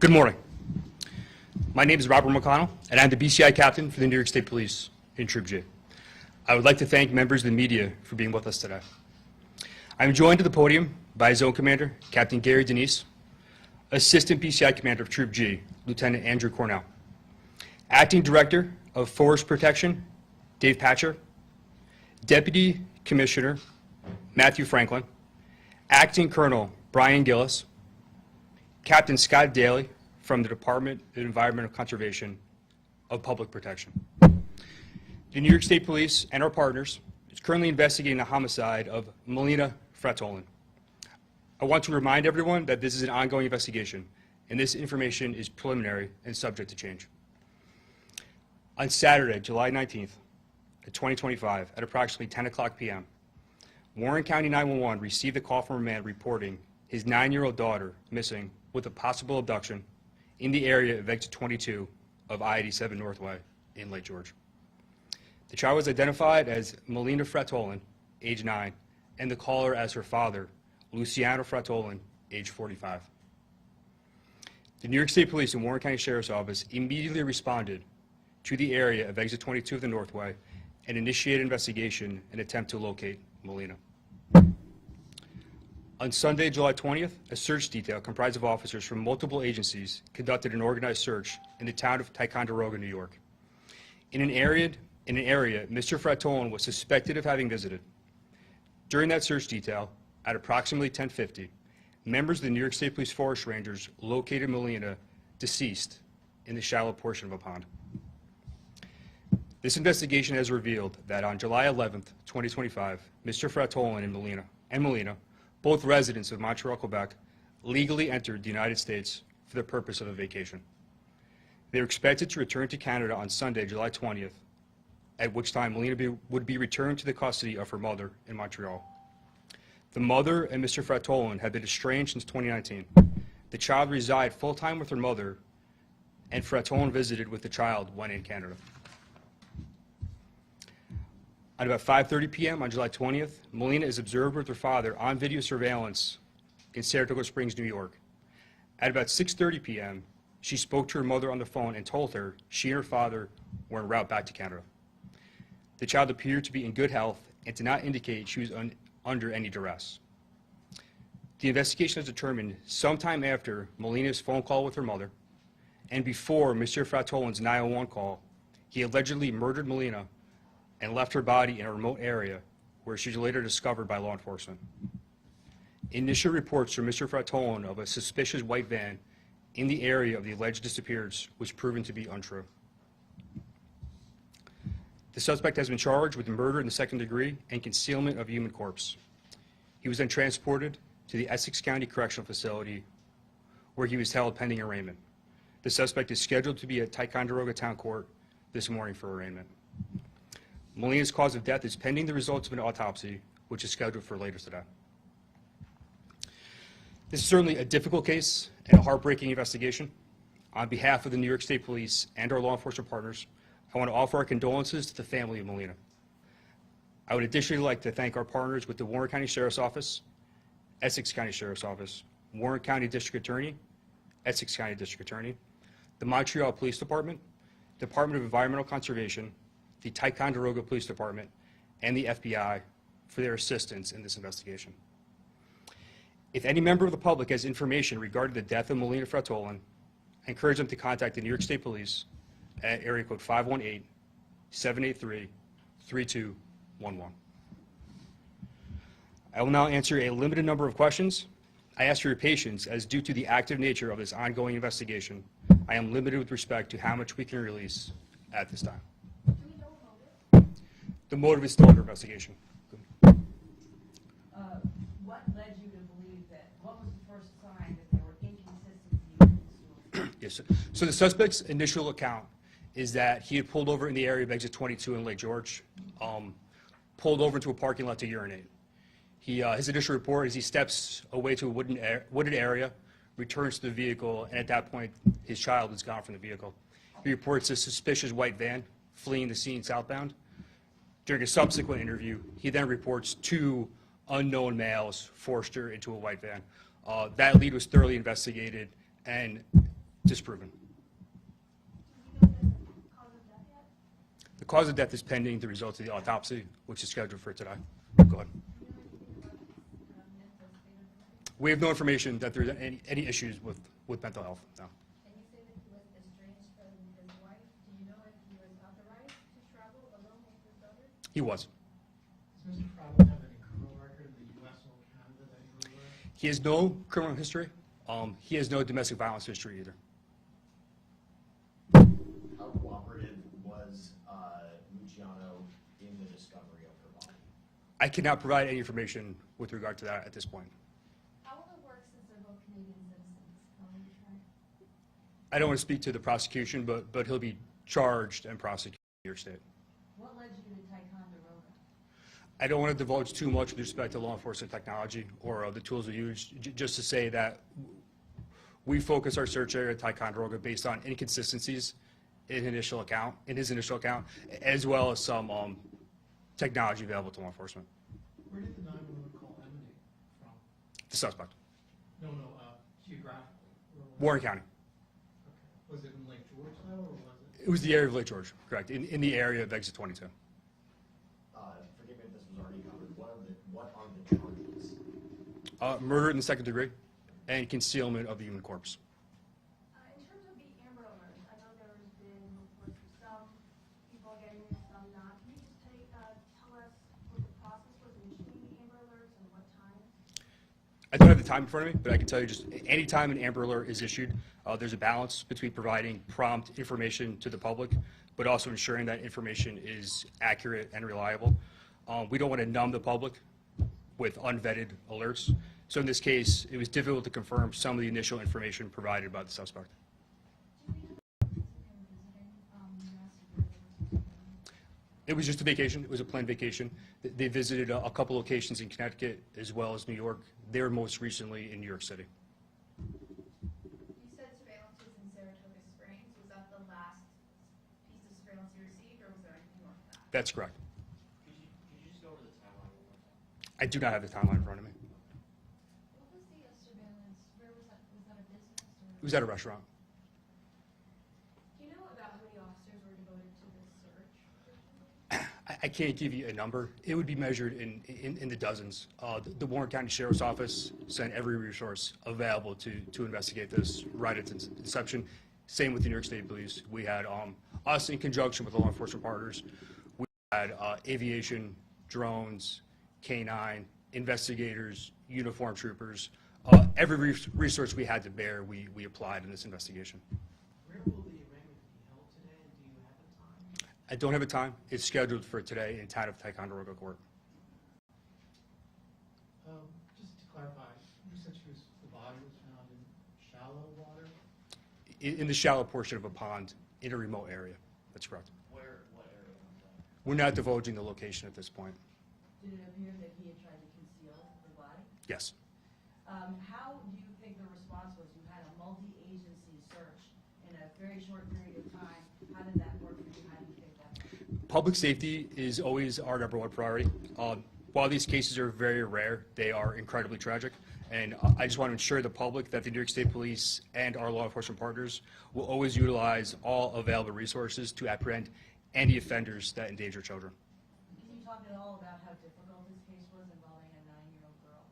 Good morning. My name is Robert McConnell, and I'm the BCI captain for the New York State Police in Troop G. I would like to thank members of the media for being with us today. I'm joined to the podium by Zone Commander, Captain Gary Denise, Assistant BCI Commander of Troop G, Lieutenant Andrew Cornell, Acting Director of Forest Protection, Dave Patcher, Deputy Commissioner, Matthew Franklin, Acting Colonel Brian Gillis, Captain Scott Daly from the Department of Environmental Conservation of Public Protection. The New York State Police and our partners is currently investigating the homicide of Melina Fratolin. I want to remind everyone that this is an ongoing investigation, and this information is preliminary and subject to change. On Saturday, July 19th, 2025, at approximately 10 o'clock p.m., Warren County 911 received a call from a man reporting his 9-year-old daughter missing with a possible abduction in the area of exit 22 of I-87 Northway in Lake George. The child was identified as Melina Fratolin, age 9, and the caller as her father, Luciano Fratolin, age 45. The New York State Police and Warren County Sheriff's Office immediately responded to the area of exit 22 of the Northway and initiated investigation in an attempt to locate Melina. On Sunday, July 20th, a search detail comprised of officers from multiple agencies conducted an organized search in the town of Ticonderoga, New York. In an area Mr. Fratolin was suspected of having visited. During that search detail, at approximately 10:50, members of the New York State Police Forest Rangers located Melina deceased in the shallow portion of a pond. This investigation has revealed that on July 11th, 2025, Mr. Fratolin and Melina, both residents of Montreal, Quebec, legally entered the United States for the purpose of a vacation. They were expected to return to Canada on Sunday, July 20th, at which time Melina would be returned to the custody of her mother in Montreal. The mother and Mr. Fratolin had been estranged since 2019. The child resided full-time with her mother, and Fratolin visited with the child when in Canada. At about 5:30 p.m. on July 20th, Melina is observed with her father on video surveillance in Saratoga Springs, New York. At about 6:30 p.m., she spoke to her mother on the phone and told her she and her father were en route back to Canada. The child appeared to be in good health and did not indicate she was under any duress. The investigation has determined sometime after Melina's phone call with her mother and before Mr. Fratolin's 911 call, he allegedly murdered Melina and left her body in a remote area where she was later discovered by law enforcement. Initial reports from Mr. Fratolin of a suspicious white van in the area of the alleged disappearance was proven to be untrue. The suspect has been charged with murder in the second degree and concealment of a human corpse. He was then transported to the Essex County Correctional Facility where he was held pending arraignment. The suspect is scheduled to be at Ticonderoga Town Court this morning for arraignment. Melina's cause of death is pending the results of an autopsy, which is scheduled for later today. This is certainly a difficult case and a heartbreaking investigation. On behalf of the New York State Police and our law enforcement partners, I want to offer our condolences to the family of Melina. I would additionally like to thank our partners with the Warren County Sheriff's Office, Essex County Sheriff's Office, Warren County District Attorney, Essex County District Attorney, the Montreal Police Department, Department of Environmental Conservation, the Ticonderoga Police Department, and the FBI for their assistance in this investigation. If any member of the public has information regarding the death of Melina Fratolin, I encourage them to contact the New York State Police at area code 518-783-3211. I will now answer a limited number of questions. I ask for your patience as due to the active nature of this ongoing investigation, I am limited with respect to how much we can release at this time. The motive is still under investigation. What led you to believe that? What was the first sign that there were inconsistencies in the story? Yes, so the suspect's initial account is that he had pulled over in the area of exit 22 in Lake George, pulled over into a parking lot to urinate. His initial report is he steps away to a wooded area, returns to the vehicle, and at that point, his child is gone from the vehicle. He reports a suspicious white van fleeing the scene southbound. During a subsequent interview, he then reports 2 unknown males forced her into a white van. That lead was thoroughly investigated, and disproven. The cause of death is pending the results of the autopsy, which is scheduled for today. Go ahead. We have no information that there's any issues with mental health, no. And you say that he was estranged from his wife. Do you know if he was authorized to travel alone with his daughter? He was. Does Mr. Travel have any criminal record in the U.S. or Canada that you're aware of? He has no criminal history. He has no domestic violence history either. How cooperative was Luciano in the discovery of her body? I cannot provide any information with regard to that at this point. How will it work since they're both Canadian citizens? How will you try? I don't want to speak to the prosecution, but he'll be charged and prosecuted in New York State. What led you to Ticonderoga? I don't want to divulge too much with respect to law enforcement technology or the tools we use, just to say that we focus our search area at Ticonderoga based on inconsistencies in his initial account, as well as some technology available to law enforcement. Where did the 911 call emanate from? The suspect, No, geographically. Where was Warren it? County. Okay. Was it in Lake George though, or was it? It was the area of Lake George, correct, in the area of exit 22. Forgive me if this was already covered. What are the charges? Murder in the second degree and concealment of the human corpse. In terms of the Amber Alert, I know there's been reports of some people getting it, some not. Can you just tell us what the process was in issuing the Amber Alerts and what time? I don't have the time in front of me, but I can tell you just any time an Amber Alert is issued, there's a balance between providing prompt information to the public, but also ensuring that information is accurate and reliable. We don't want to numb the public with unvetted alerts. So in this case, it was difficult to confirm some of the initial information provided by the suspect. Do we know if they're visiting US? It was just a vacation. It was a planned vacation. They visited a couple locations in Connecticut as well as New York. They were most recently in New York City. You said surveillance was in Saratoga Springs. Was that the last piece of surveillance you received, or was there anything more than that? That's correct. Could you just go over the timeline one more time? I do not have the timeline in front of me. What was the surveillance? Where was that? Was that a business or? It was at a restaurant. Do you know about how many officers were devoted to this search? I can't give you a number. It would be measured in the dozens. The Warren County Sheriff's Office sent every resource available to investigate this right at its inception. Same with the New York State Police. We had us in conjunction with the law enforcement partners. We had aviation, drones, K-9, investigators, uniformed troopers. Every resource we had to bear, we applied in this investigation. Where will the arraignment be held today, and do you have a time? I don't have a time. It's scheduled for today in town of Ticonderoga Court. Just to clarify, you said the body was found in shallow water? In the shallow portion of a pond in a remote area. That's correct. What area was that? We're not divulging the location at this point. Did it appear that he had tried to conceal the body? Yes. How do you think the response was? You had a multi-agency search in a very short period of time. How did that work for you? How do you think that went? Public safety is always our number one priority. While these cases are very rare, they are incredibly tragic. And I just want to ensure the public that the New York State Police and our law enforcement partners will always utilize all available resources to apprehend any offenders that endanger children. Can you talk at all about how difficult this case was involving a 9-year-old girl?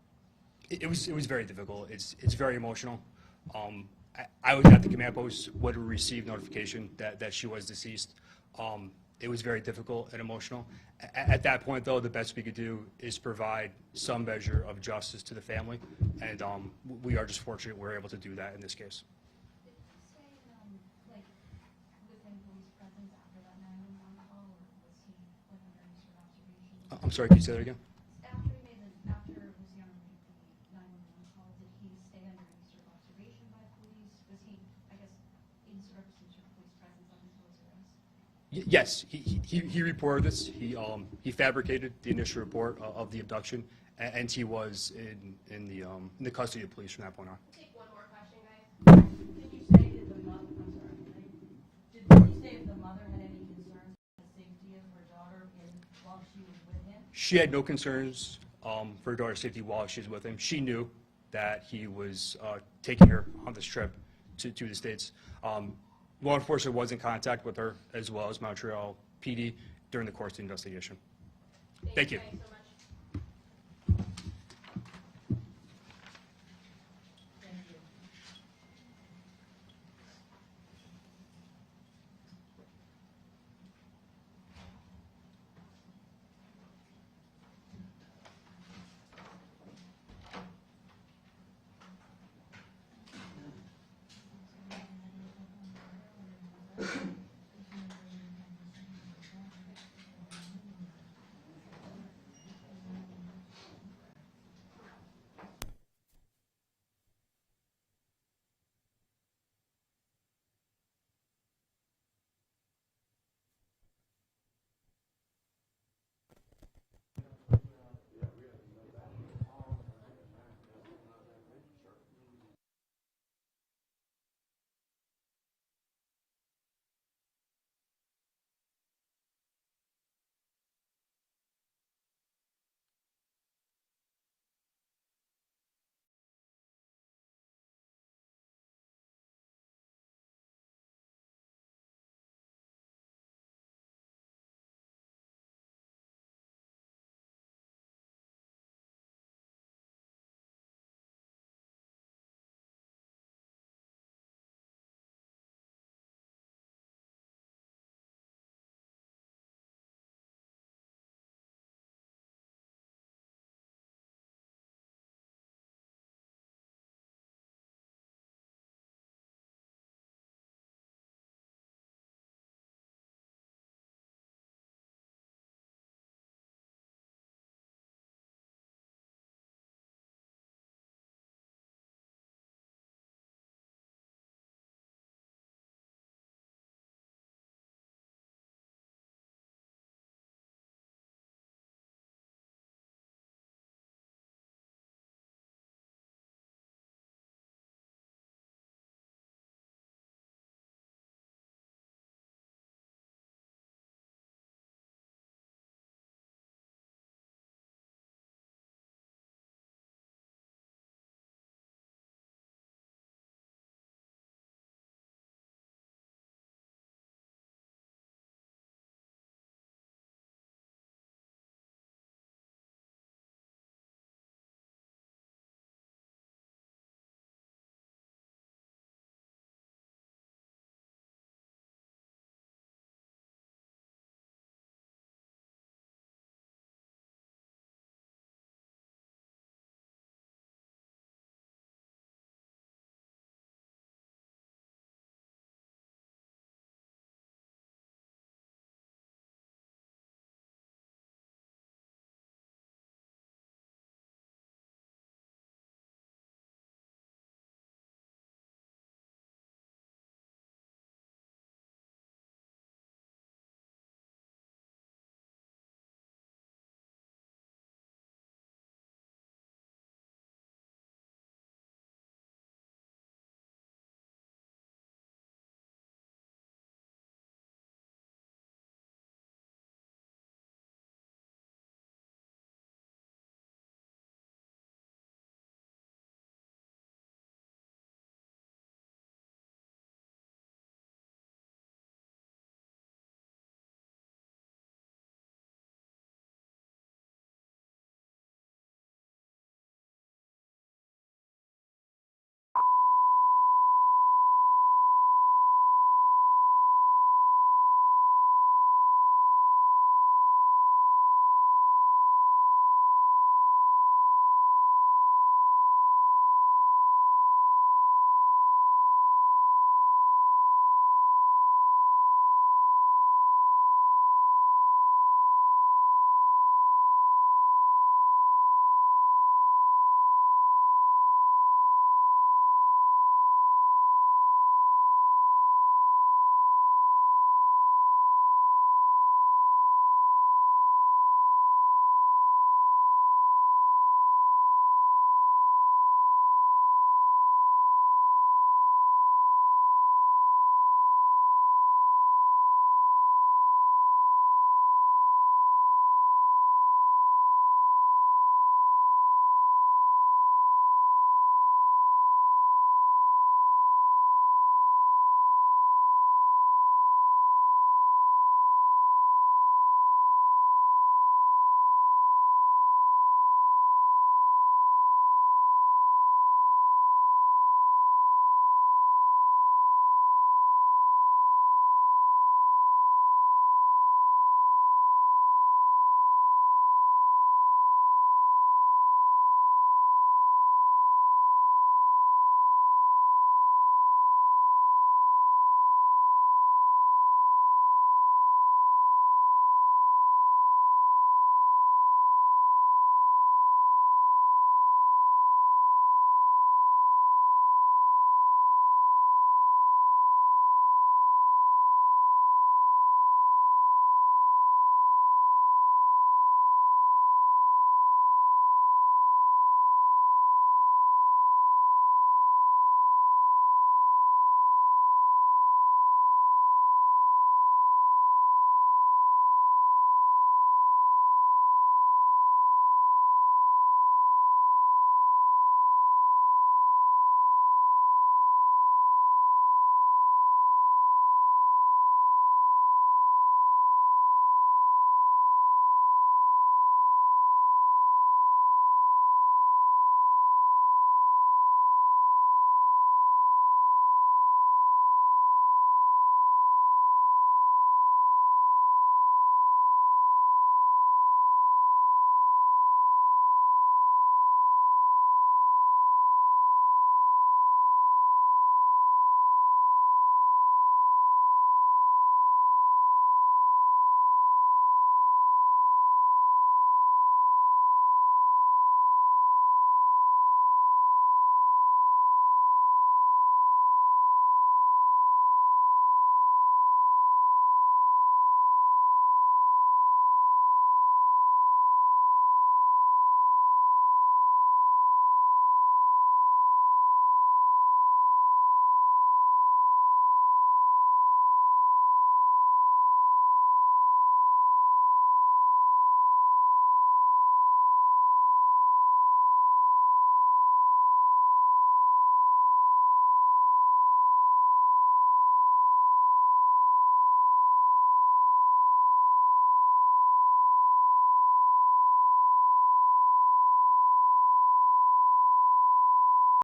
It was very difficult. It's very emotional. I was at the command post when we received notification that she was deceased. It was very difficult and emotional. At that point, though, the best we could do is provide some measure of justice to the family, and we are just fortunate we're able to do that in this case. Did he stay, like, within police presence after that 911 call, or was he, like, under any sort of observation? I'm sorry, can you say that again? After Luciano made the 911 call, did he stay under any sort of observation by police? Was he, I guess, in sort of some sort of police presence up until his arrest? Yes, he reported this. He fabricated the initial report of the abduction, and he was in the custody of police from that point on. Take one more question, guys. Did you say that the mother, I'm sorry, did you say if the mother had any concerns about the safety of her daughter while she was with him? She had no concerns for her daughter's safety while she was with him. She knew that he was taking her on this trip to the States. Law enforcement was in contact with her as well as Montreal PD during the course of the investigation. Thank you. Thanks so much.